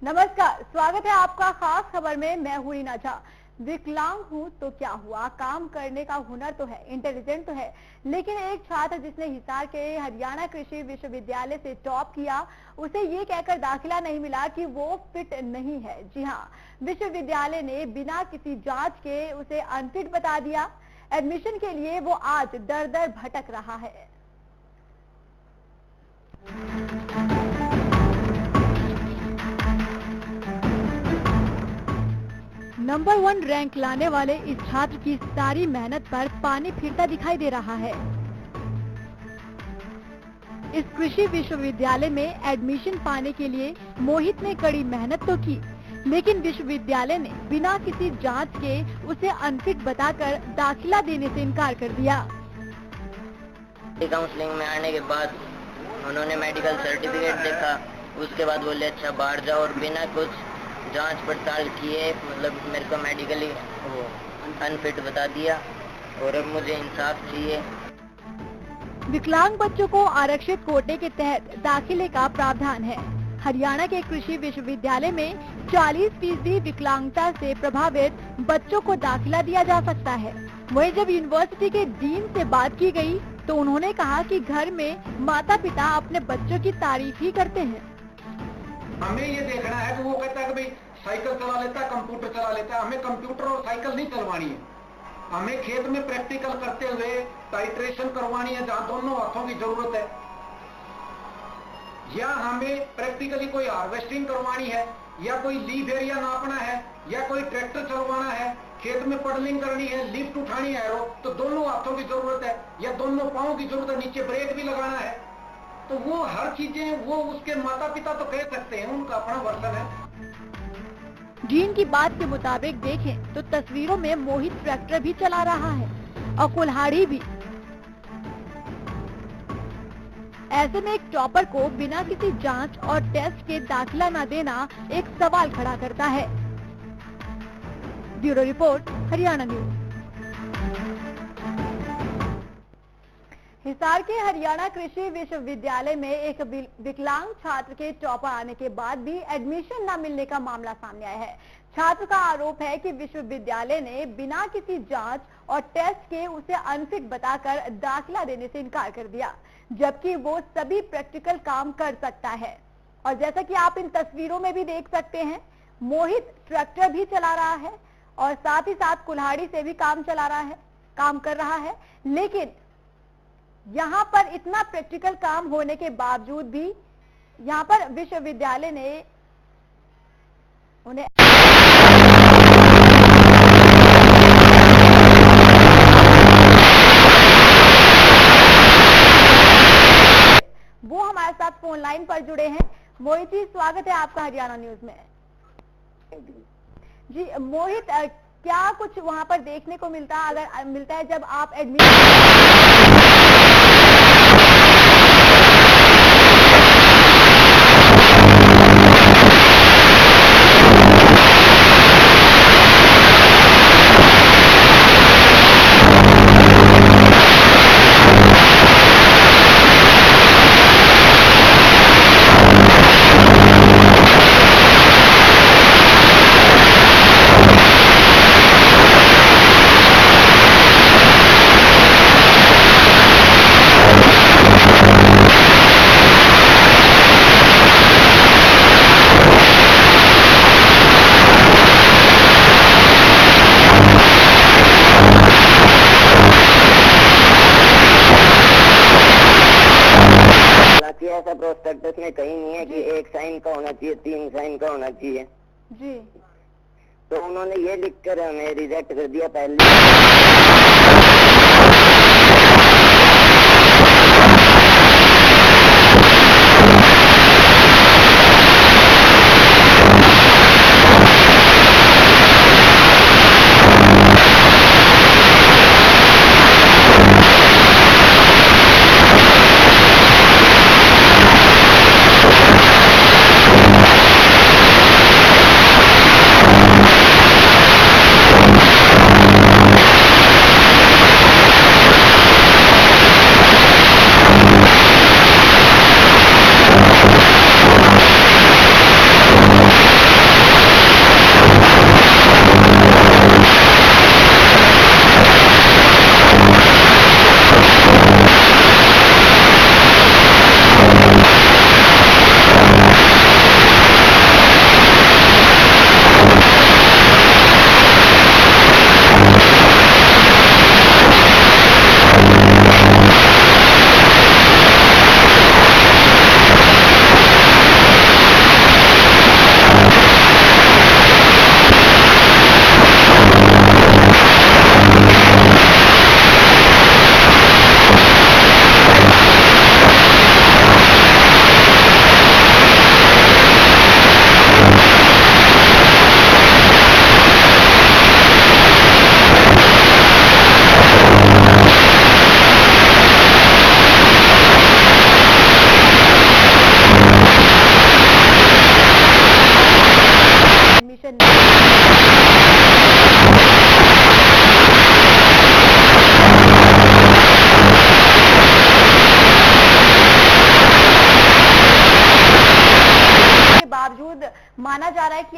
नमस्कार, स्वागत है आपका खास खबर में। मैं हूं रीना झा। विकलांग हूं तो क्या हुआ, काम करने का हुनर तो है, इंटेलिजेंट तो है, लेकिन एक छात्र जिसने हिसार के हरियाणा कृषि विश्वविद्यालय से टॉप किया, उसे ये कहकर दाखिला नहीं मिला कि वो फिट नहीं है। जी हाँ, विश्वविद्यालय ने बिना किसी जांच के उसे अनफिट बता दिया। एडमिशन के लिए वो आज दर दर भटक रहा है। नंबर 1 रैंक लाने वाले इस छात्र की सारी मेहनत पर पानी फिरता दिखाई दे रहा है। इस कृषि विश्वविद्यालय में एडमिशन पाने के लिए मोहित ने कड़ी मेहनत तो की, लेकिन विश्वविद्यालय ने बिना किसी जांच के उसे अनफिट बताकर दाखिला देने से इनकार कर दिया। काउंसलिंग में आने के बाद उन्होंने मेडिकल सर्टिफिकेट देखा, उसके बाद बोले अच्छा बाहर जाओ, और बिना कुछ जांच पड़ताल किए मतलब मेरे को मेडिकली वो अनफिट बता दिया, और अब मुझे इंसाफ चाहिए। विकलांग बच्चों को आरक्षित कोटे के तहत दाखिले का प्रावधान है। हरियाणा के कृषि विश्वविद्यालय में 40% विकलांगता से प्रभावित बच्चों को दाखिला दिया जा सकता है। वहीं जब यूनिवर्सिटी के डीन से बात की गई तो उन्होंने कहा कि घर में माता पिता अपने बच्चों की तारीफ ही करते हैं। हमें ये देखना है कि वो कहता है कि भाई साइकिल चला लेता है, कंप्यूटर चला लेता है। हमें कंप्यूटर और साइकिल नहीं चलवानी है, हमें खेत में प्रैक्टिकल करते हुए टाइट्रेशन करवानी है जहां दोनों हाथों की जरूरत है, या हमें प्रैक्टिकली कोई हार्वेस्टिंग करवानी है, या कोई लीफ एरिया नापना है, या कोई ट्रैक्टर चलवाना है, खेत में पडलिंग करनी है, लिफ्ट उठानी है, तो दोनों हाथों की जरूरत है, या दोनों पांवों की जरूरत है, नीचे ब्रेक भी लगाना है, तो वो हर चीजें वो उसके माता पिता तो कह सकते हैं, उनका अपना वर्तन है। डीन की बात के मुताबिक देखें तो तस्वीरों में मोहित ट्रैक्टर भी चला रहा है और कुल्हाड़ी भी। ऐसे में एक टॉपर को बिना किसी जांच और टेस्ट के दाखिला न देना एक सवाल खड़ा करता है। Bureau report, Haryana news. Hisar के हरियाणा कृषि विश्वविद्यालय में एक विकलांग छात्र के टॉपर आने के बाद भी एडमिशन न मिलने का मामला सामने आया है। छात्र का आरोप है कि विश्वविद्यालय ने बिना किसी जांच और टेस्ट के उसे अनफिट बताकर दाखिला देने से इनकार कर दिया, जबकि वो सभी प्रैक्टिकल काम कर सकता है। और जैसा कि आप इन तस्वीरों में भी देख सकते हैं, मोहित ट्रैक्टर भी चला रहा है और साथ ही साथ कुल्हाड़ी से भी काम कर रहा है, लेकिन यहाँ पर इतना प्रैक्टिकल काम होने के बावजूद भी यहाँ पर विश्वविद्यालय ने उन्हें वो हमारे साथ फोन लाइन पर जुड़े हैं। मोहित जी, स्वागत है आपका हरियाणा न्यूज में। जी मोहित, क्या कुछ वहां पर देखने को मिलता है जब आप एडमिशन ऐसा प्रोस्पेक्टस में कहीं नहीं है कि 1 साइन का होना चाहिए, 3 साइन का होना चाहिए जी, तो उन्होंने ये लिखकर हमें रिजेक्ट कर दिया पहले।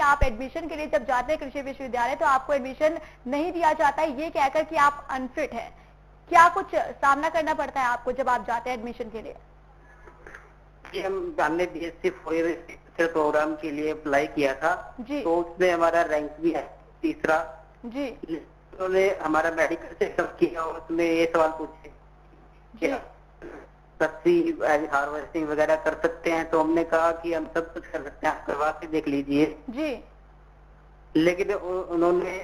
आप एडमिशन के लिए जब जाते हैं कृषि विश्वविद्यालय तो आपको एडमिशन नहीं दिया जाता है ये कहकर कि आप अनफिट है। क्या कुछ सामना करना पड़ता है आपको जब आप जाते हैं एडमिशन के लिए? हमने BSc 4 ईयर प्रोग्राम के लिए अप्लाई किया था जी। तो उसमें हमारा रैंक भी है 3रा जी। उन्होंने हमारा मेडिकल चेकअप किया और उसमें ये सवाल पूछे क्या सब्जी हार्वेस्टिंग वगैरह कर सकते हैं, तो हमने कहा कि हम सब कुछ कर सकते हैं, आप करवा के देख लीजिए जी। लेकिन उन्होंने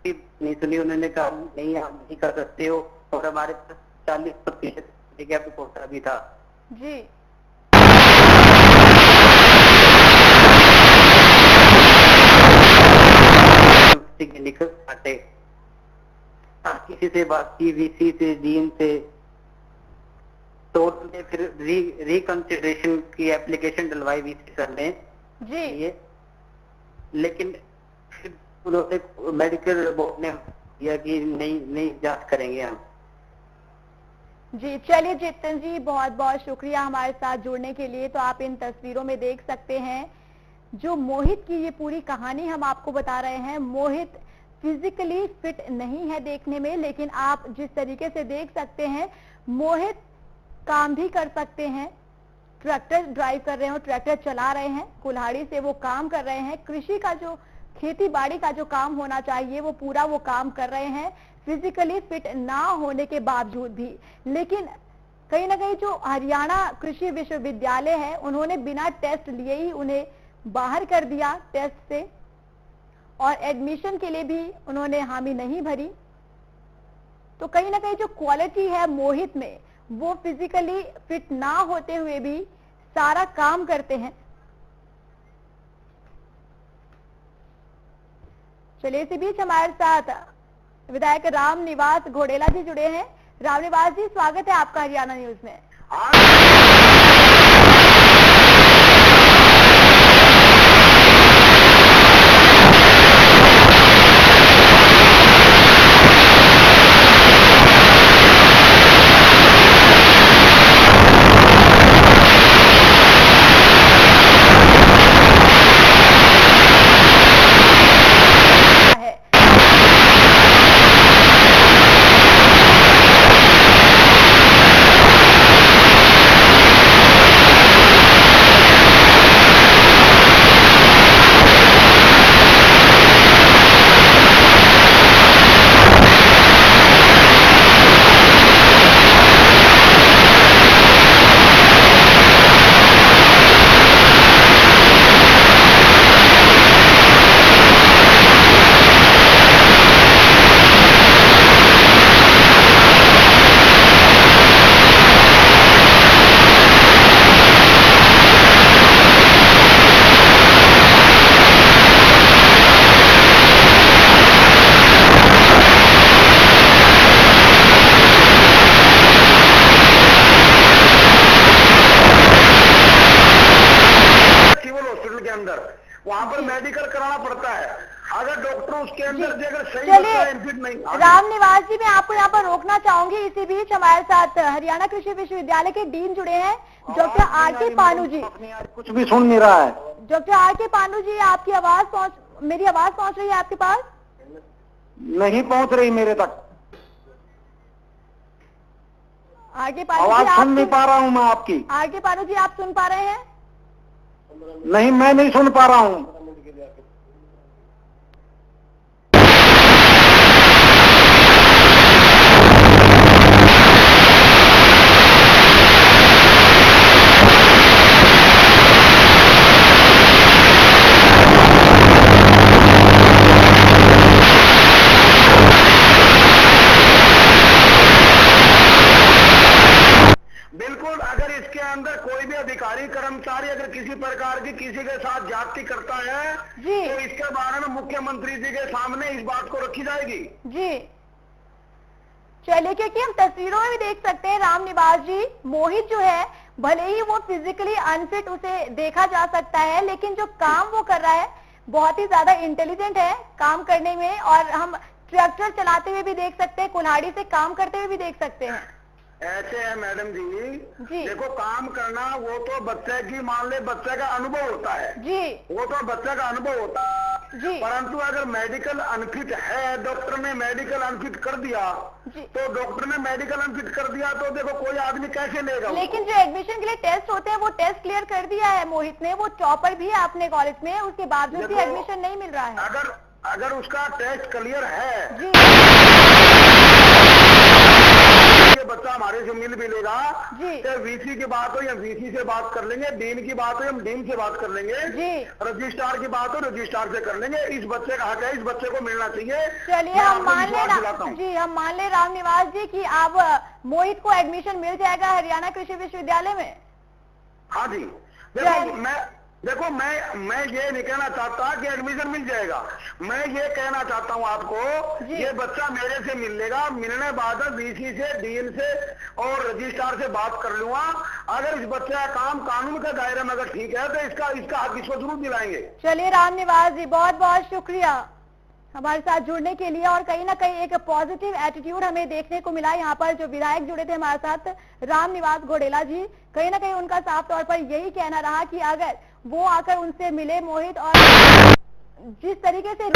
नहीं सुनी, उन्होंने कहा नहीं आप नहीं कर सकते हो और हमारे पास 40% कोटा भी था जी। निकल पाते, किसी से बात की VC से डीन से, तो उन्होंने फिर रिकंसिडरेशन की एप्लीकेशन डलवाई VC सर ने जी। ये लेकिन फिर उन्होंने मेडिकल बोर्ड ने किया कि नहीं जांच करेंगे हम। जी चलिए जितन जी बहुत बहुत शुक्रिया हमारे साथ जुड़ने के लिए। तो आप इन तस्वीरों में देख सकते हैं जो मोहित की ये पूरी कहानी हम आपको बता रहे हैं। मोहित फिजिकली फिट नहीं है देखने में, लेकिन आप जिस तरीके से देख सकते हैं मोहित काम भी कर सकते हैं, ट्रैक्टर ड्राइव कर रहे हैं, ट्रैक्टर चला रहे हैं, कुल्हाड़ी से वो काम कर रहे हैं, कृषि का जो खेती बाड़ी का जो काम होना चाहिए वो पूरा वो काम कर रहे हैं फिजिकली फिट ना होने के बावजूद भी। लेकिन कहीं ना कहीं जो हरियाणा कृषि विश्वविद्यालय है उन्होंने बिना टेस्ट लिए ही उन्हें बाहर कर दिया टेस्ट से, और एडमिशन के लिए भी उन्होंने हामी नहीं भरी। तो कहीं ना कहीं जो क्वालिटी है मोहित में वो फिजिकली फिट ना होते हुए भी सारा काम करते हैं। चलिए इसी बीच हमारे साथ विधायक रामनिवास घोडेला जी जुड़े हैं। रामनिवास जी स्वागत है आपका हरियाणा न्यूज में। वहाँ पर मेडिकल कराना पड़ता है। अगर डॉक्टर उसके अंदर अगर सही नहीं। रामनिवास जी मैं आपको यहाँ पर रोकना चाहूंगी। इसी बीच हमारे साथ हरियाणा कृषि विश्वविद्यालय के डीन जुड़े हैं डॉक्टर R.K. पानू जी। कुछ भी सुन नहीं रहा है। Doctor R.K. पानू जी आपकी मेरी आवाज पहुँच रही है आपके पास? नहीं पहुँच रही मेरे तक। R.K. पानू जी आवाज सुन नहीं पा रहा हूँ मैं आपकी। R.K. पानू जी आप सुन पा रहे हैं? नहीं मैं नहीं सुन पा रहा हूँ। अधिकारी कर्मचारी अगर किसी प्रकार की किसी के साथ ज्यादती करता है तो इसके बारे में मुख्यमंत्री जी के सामने इस बात को रखी जाएगी। जी चलिए क्योंकि हम तस्वीरों में भी देख सकते हैं रामनिवास जी मोहित जो है भले ही वो फिजिकली अनफिट उसे देखा जा सकता है लेकिन जो काम वो कर रहा है बहुत ही ज्यादा इंटेलिजेंट है काम करने में, और हम ट्रैक्टर चलाते हुए भी देख सकते हैं, कुल्हाड़ी से काम करते हुए भी देख सकते हैं। ऐसे है मैडम जी, देखो काम करना वो तो बच्चे की, मान ले बच्चे का अनुभव होता है जी, वो तो बच्चे का अनुभव होता है जी, परंतु अगर मेडिकल अनफिट है, डॉक्टर ने मेडिकल अनफिट कर दिया तो डॉक्टर ने मेडिकल अनफिट कर दिया तो देखो कोई आदमी कैसे लेगा। लेकिन जो एडमिशन के लिए टेस्ट होते हैं वो टेस्ट क्लियर कर दिया है मोहित ने, वो टॉपर भी है अपने कॉलेज में, उसके बावजूद भी एडमिशन नहीं मिल रहा है। अगर उसका टेस्ट क्लियर है जी, ये बच्चा हमारे से मिल भी लेगा, चाहे वीसी की बात हो या वीसी से बात कर लेंगे, डीन की बात हो या डीन से बात कर लेंगे जी, रजिस्ट्रार की बात हो रजिस्ट्रार से कर लेंगे। इस बच्चे का हक है, इस बच्चे को मिलना चाहिए। चलिए हम मान ले राम निवास जी की आप मोहित को एडमिशन मिल जाएगा हरियाणा कृषि विश्वविद्यालय में। हाँ जी, देखो मैं ये नहीं कहना चाहता कि एडमिशन मिल जाएगा, मैं ये कहना चाहता हूँ आपको, ये बच्चा मेरे से मिल लेगा, मिलने बाद वीसी से, डीन से और रजिस्ट्रार से बात कर लूंगा। अगर इस बच्चे का काम कानून के दायरे में अगर ठीक है तो इसका हक इसको जरूर दिलाएंगे। चलिए राम निवास जी, बहुत बहुत शुक्रिया हमारे साथ जुड़ने के लिए, और कहीं ना कहीं एक पॉजिटिव एटीट्यूड हमें देखने को मिला। यहाँ पर जो विधायक जुड़े थे हमारे साथ राम निवास घोडेला जी, कहीं ना कहीं उनका साफ तौर पर यही कहना रहा कि अगर वो आकर उनसे मिले मोहित, और जिस तरीके से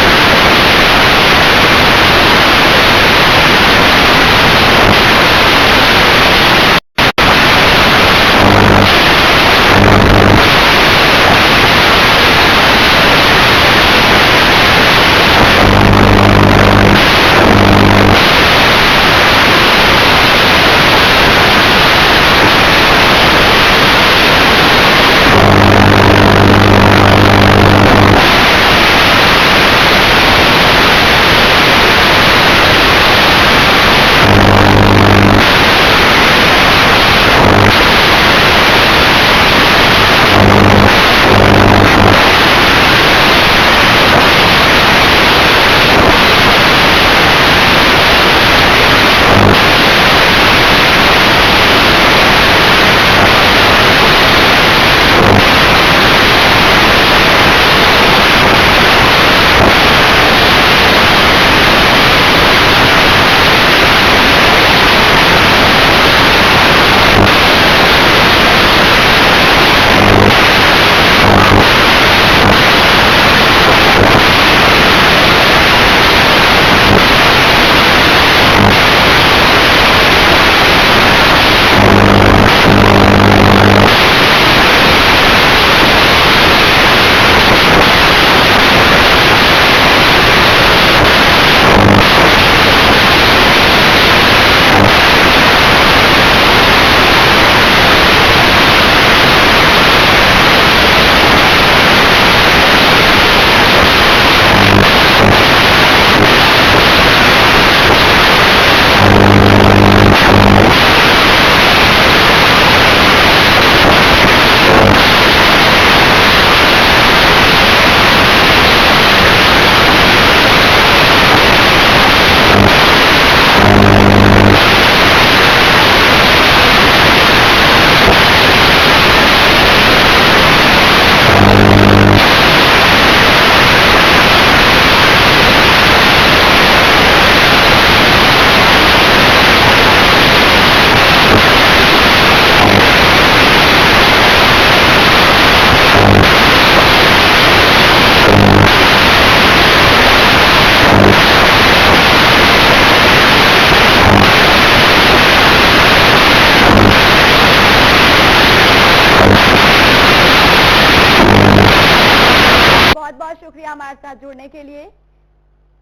हमारे साथ जुड़ने के लिए।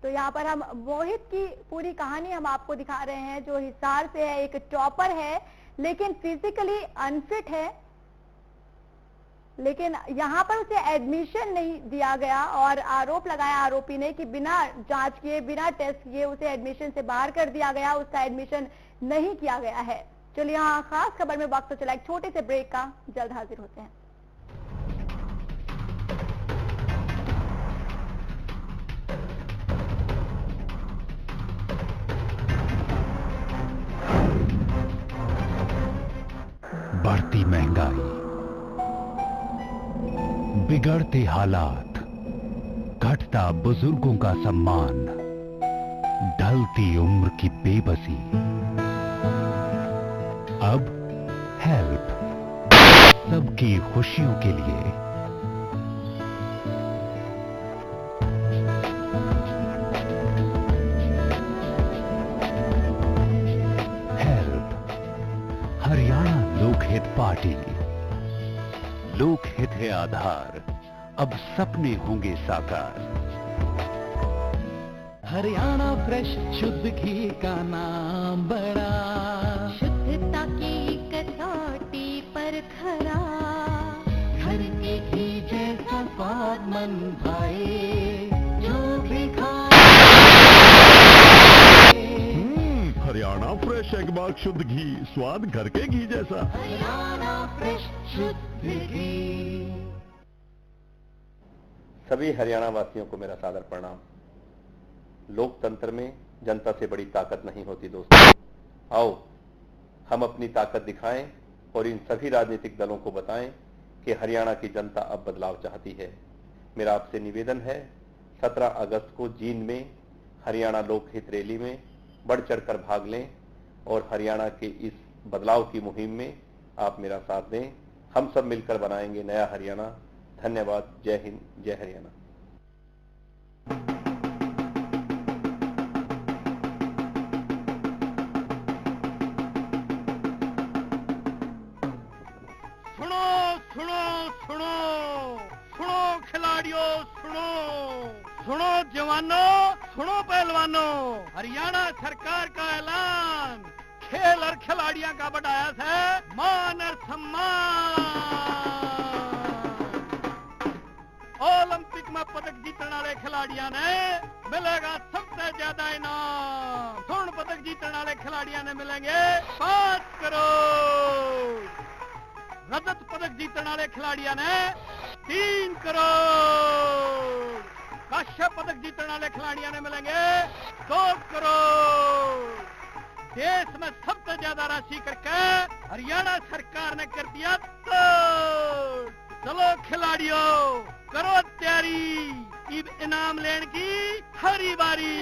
तो यहाँ पर हम मोहित की पूरी कहानी हम आपको दिखा रहे हैं, जो हिसार से है, एक टॉपर है लेकिन फिजिकली अनफिट है, लेकिन यहाँ पर उसे एडमिशन नहीं दिया गया और आरोप लगाया आरोपी ने कि बिना जांच किए, बिना टेस्ट किए उसे एडमिशन से बाहर कर दिया गया, उसका एडमिशन नहीं किया गया है। चलिए यहाँ खास खबर में वक्त तो चला एक छोटे से ब्रेक का, जल्द हाजिर होते हैं। बढ़ती महंगाई, बिगड़ते हालात, घटता बुजुर्गों का सम्मान, ढलती उम्र की बेबसी, अब हेल्प, सबकी खुशियों के लिए। Help, Haryana Lokhit party. लोकहित है आधार, अब सपने होंगे साकार। हरियाणा फ्रेश शुद्ध घी का नाम बड़ा, शुद्धता की कसौटी पर खरा, घर के घी जैसा स्वाद मन भाए, जो भी खाए। हरियाणा फ्रेश एगमार्क शुद्ध घी, स्वाद घर के घी जैसा। हरियाणा फ्रेश शुद्ध घी। सभी हरियाणा वासियों को मेरा सादर प्रणाम। लोकतंत्र में जनता से बड़ी ताकत नहीं होती दोस्तों। आओ हम अपनी ताकत दिखाएं और इन सभी राजनीतिक दलों को बताएं कि हरियाणा की जनता अब बदलाव चाहती है। मेरा आपसे निवेदन है, 17 अगस्त को जींद में हरियाणा लोकहित रैली में बढ़ चढ़कर भाग लें और हरियाणा के इस बदलाव की मुहिम में आप मेरा साथ दें। हम सब मिलकर बनाएंगे नया हरियाणा। धन्यवाद। जय हिंद, जय हरियाणा। सुनो जवानों, सुनो पहलवानों, हरियाणा सरकार का ऐलान, खेल और खिलाड़ियों का बढ़ाया है मान और सम्मान। ओलंपिक में पदक जीतने वाले खिलाड़ियों ने मिलेगा सबसे ज्यादा इनाम। स्वर्ण पदक जीतने वाले खिलाड़ियों ने मिलेंगे 5 करोड़। रजत पदक जीतने वाले खिलाड़ियों ने 3 करोड़। कांस्य पदक जीतने वाले खिलाड़ियों ने मिलेंगे 2 करोड़। देश में सबसे ज्यादा राशि करके हरियाणा सरकार ने कर दिया तो। चलो खिलाड़ियों, करो तैयारी, इनाम लेने की हरी बारी।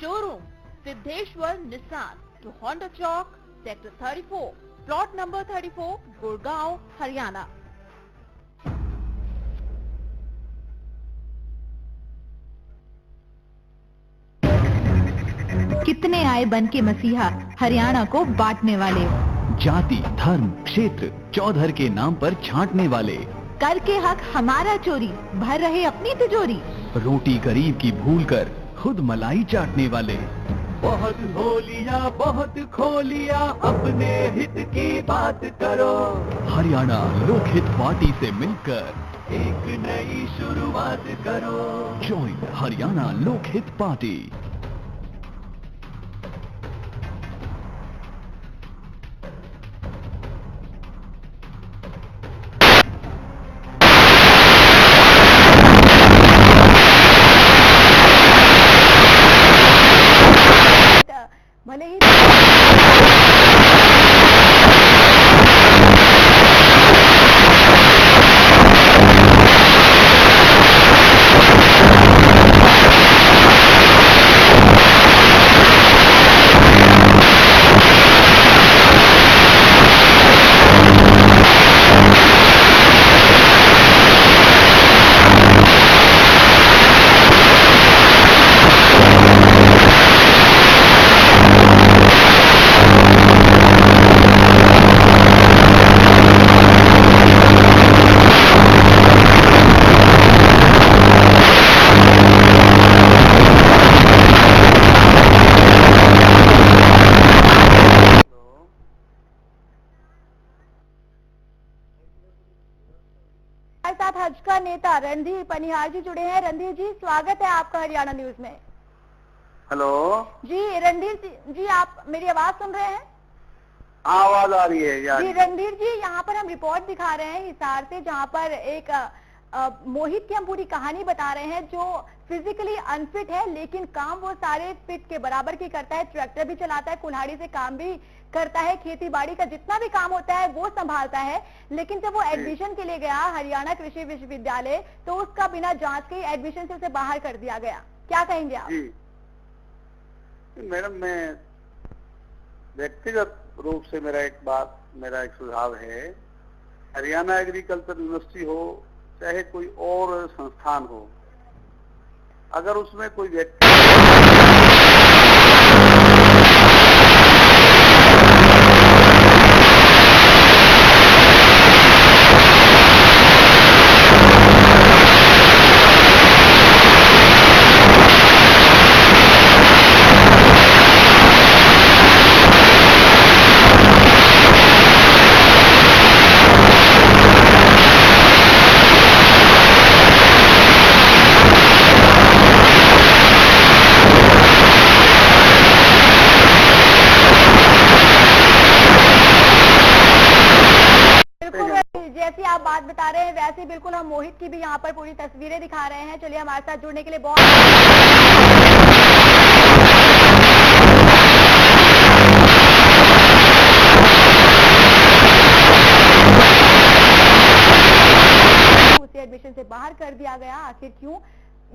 Showroom Siddheshwar Nissan to Honda Chowk, Sector 34, plot number 34, Gurgaon, Haryana. कितने आए बन के मसीहा, हरियाणा को बांटने वाले। जाति, धर्म, क्षेत्र, चौधर के नाम पर छांटने वाले। कर के हक हमारा चोरी, भर रहे अपनी तिजोरी। रोटी गरीब की भूल कर खुद मलाई चाटने वाले। बहुत हो लिया, बहुत खो लिया, अपने हित की बात करो। हरियाणा लोकहित पार्टी से मिलकर एक नई शुरुआत करो। Join Haryana Lokhit party. भले ही साथ भाजपा नेता रणधीर पनिहार जी जुड़े हैं। रणधीर जी, स्वागत है आपका हरियाणा न्यूज में। हेलो जी रणधीर जी, आप मेरी आवाज सुन रहे हैं? आवाज आ रही है यार। जी रणधीर जी, यहाँ पर हम रिपोर्ट दिखा रहे हैं हिसार से, जहाँ पर एक मोहित की हम पूरी कहानी बता रहे हैं, जो फिजिकली अनफिट है लेकिन काम वो सारे फिट के बराबर की करता है। ट्रैक्टर भी चलाता है, कुल्हाड़ी से काम भी करता है, खेती बाड़ी का जितना भी काम होता है वो संभालता है। लेकिन जब वो एडमिशन के लिए गया हरियाणा कृषि विश्वविद्यालय, तो उसका बिना जांच के एडमिशन से उसे बाहर कर दिया गया। क्या कहेंगे आप? मैडम, मैं व्यक्तिगत रूप से मेरा एक सुझाव है, हरियाणा एग्रीकल्चर यूनिवर्सिटी हो चाहे कोई और संस्थान हो, अगर उसमें कोई व्यक्ति जैसी आप बात बता रहे हैं वैसे बिल्कुल हम मोहित की भी यहाँ पर पूरी तस्वीरें दिखा रहे हैं। चलिए, हमारे साथ जुड़ने के लिए बहुत उसे एडमिशन से बाहर कर दिया गया। आखिर क्यों?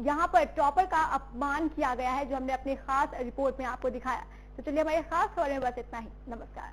यहाँ पर टॉपर का अपमान किया गया है, जो हमने अपनी खास रिपोर्ट में आपको दिखाया। तो चलिए, हमारी खास खबर में बस इतना ही। नमस्कार।